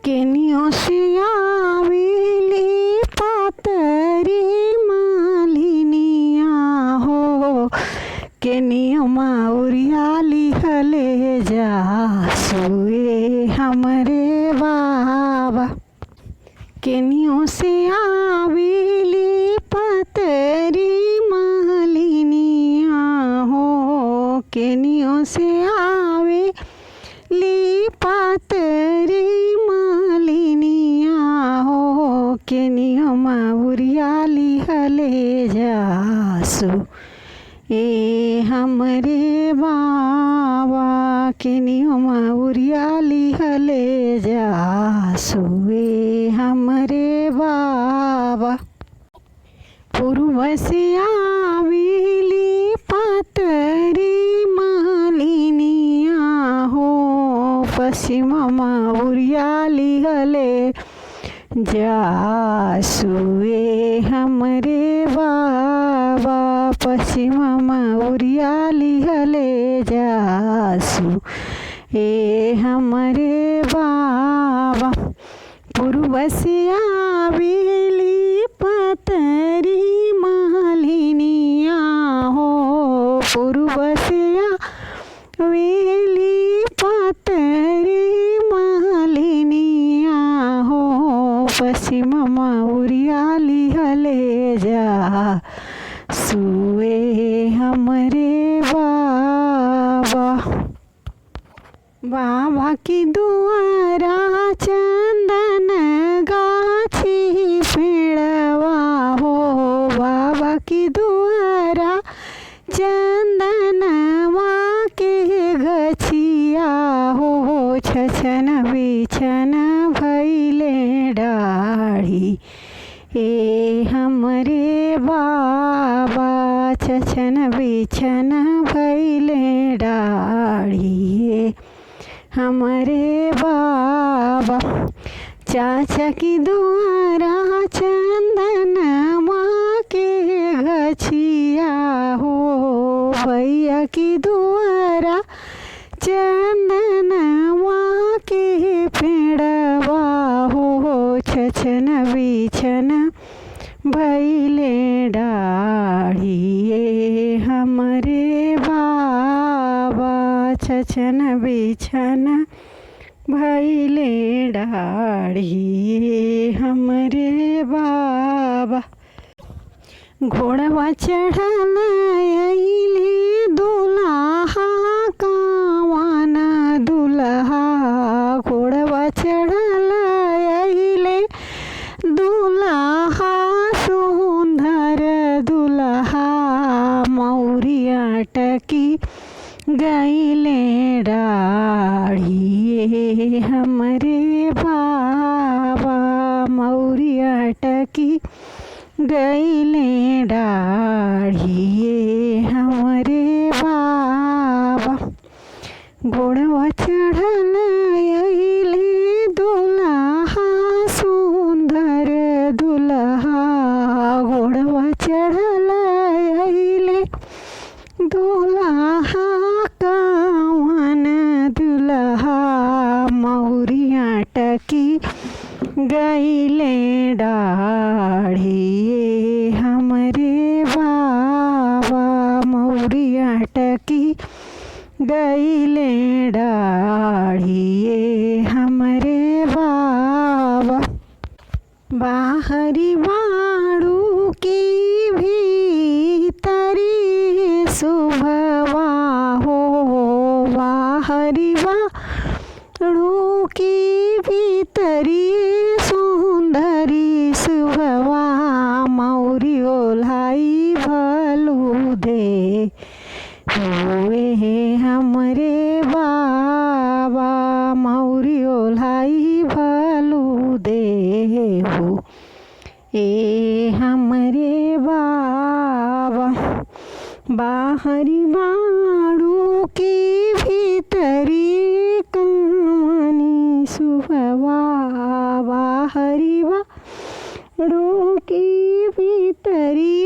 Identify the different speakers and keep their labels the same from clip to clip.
Speaker 1: केनियो से आवेली पातरी मालिनिया हो, केनियो माउरिया लिहले जा सुए हमरे बाबा। केनियो से आवेली पातरी मालिनिया हो, केनियो से आवेली पातरी मालिनिया हो, केनियो माउरिया लिहले जासु ए हमरे बाबा। केनियो माउरिया लिहले जासु ए हमरे बाबा। पूर्व से आवेली पातरी मालिनिया हो, पश्चिम माउरिया लिहले जासु ए हमरे बाबा। पश्चिम माउरिया लिहले जासु ए हमरे बाबा। पूर्व से आवेली पातरी मालिनिया हो, पूर्व से आवेली पातरी मालिनिया हो, पश्चिम माउरिया लिहले जासु ए हमरे बाबा। बाबा की दुआरा चंदन गाछी पेड़वा हो, बाबा की दुआरा चंदनवा के गछिया हो, छछन बिछन भैले डाढ़ी ए हमरे बाबा। छछन बिछन भैले डाढ़ी ए हमरे बाबा। चाचा की दुआरा चंदन माँ के गछिया हो, भैया की दुआरा चंदन माँ के पेड़वा हो, छछन बिछन भैले डाढ़ी ए हमरे बाबा। छछन बिछन भैले डाढ़ी ए हमरे बाबा। घोड़वा चढ़ल अइले दुल्हा कावन दुल्हा, घोड़वा चढ़ल अइले दुल्हा सुंदर दुल्हा, मौरिया टकी गइले डाढ़ी ए हमरे बाबा। मौरिया टकी गइले डाढ़ी ए हमरे बाबा। घोड़वा चढ़ल अइले दुल्हा सुंदर दुल्हा, घोड़वा चढ़ल अइले दुल्हा कावन दुल्हा, मौरिया टकी गइले डाढ़ी ए हमरे बाबा। मौरिया टकी गइले डाढ़ी ए हमरे बाबा। बाहरी बाड़ू की भीतरी शुभवा हो, बाहरी बाड़ू की भीतरी सुंदरी शुभवा, मौरी ओल्हाई भलू दे हुए हमरे बाबा। मौरी ओल्हाई भलू दे हो ए हमरे बाबा। बाहरी बाड़ू की भीतरी कमनी शुभवा, बाहरी बाड़ू की भीतरी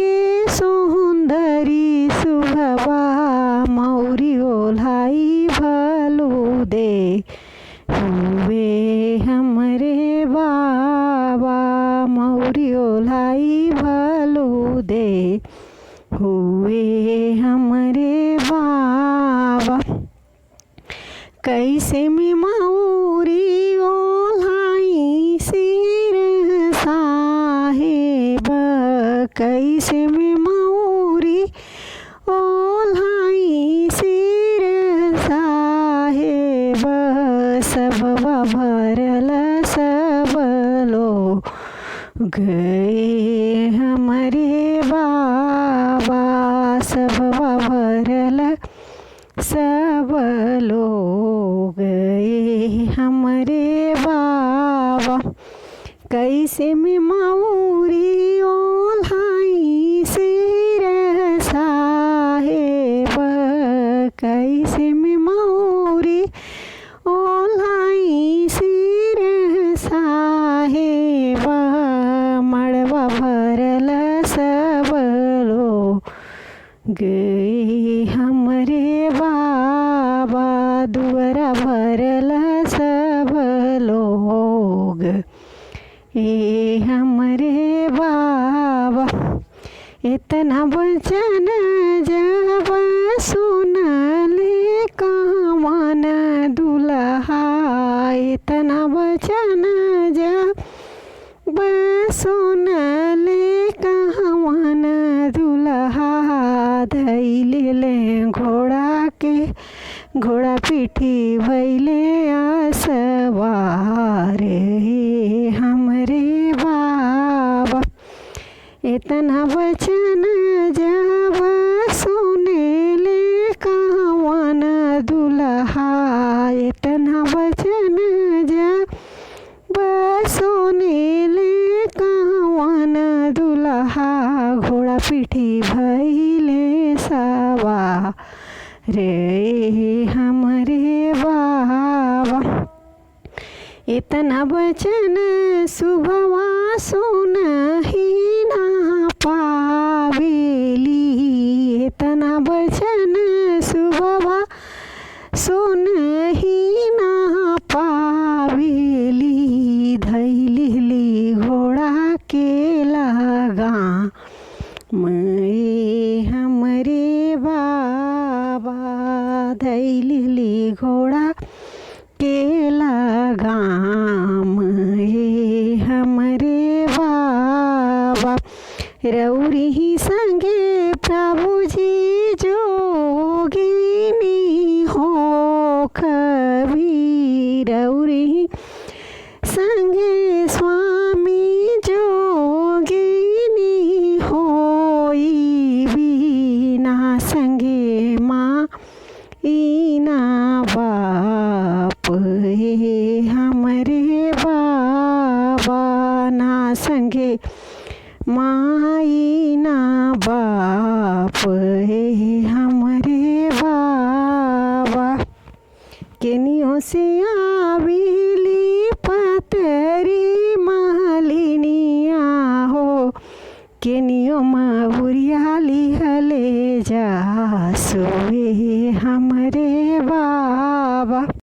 Speaker 1: सुंदरी शुभवा, मौरी ओल्हाई भलू दे हुए हमरे कैसे में मऊरी ओल्हाई सिर साहेब, कैसे में मऊरी ओल्हाई सिर साहेब, सब भरल सब लोग गए हमारे बाबा, सब भरल सब लोग गए हमारे बाबा। कैसे में मऊरी ओल्हाई सिर साहेब, कैसे में मऊरी ओल्हाई सिर साहेब, मड़वा भरल सब लोग गए हमरे बाबा, दुअरा भरल सब लोग ए हमरे बाबा। इतना वचन जब सुनले कामन दुल्हा, इतना वचन जब सुनले कामन दुल्हा, धैले घोड़ा के घोड़ा पीठी भैले सवार हमरे बाबा। इतना वचन जब सुनेले कावन दुल्हा, इतना वचन जब सुनेले कावन दुल्हा, घोड़ा पीठी भैले सवार रे हमरे बाबा। इतना वचन सुभवा सुनहि ना पावेली, इतना वचन सुभवा सुनहि ना पावेली, धैली घोड़ा के लगा मैं हमरे बाबा, धैली घोड़ा के लगाम हमरे बाबा। रौरी संगे प्रभु जी जोगिनी हो कभी, रौरी संगे स्वामी जोगिनी होई बीना, संगे माँ ईना बाप हमरे बाबा, ना संगे माई ना बाप हमरे बाबा। केनियों से आविली पतरी मालिनिया हो, केनियों महुरिया लिहले जा सोई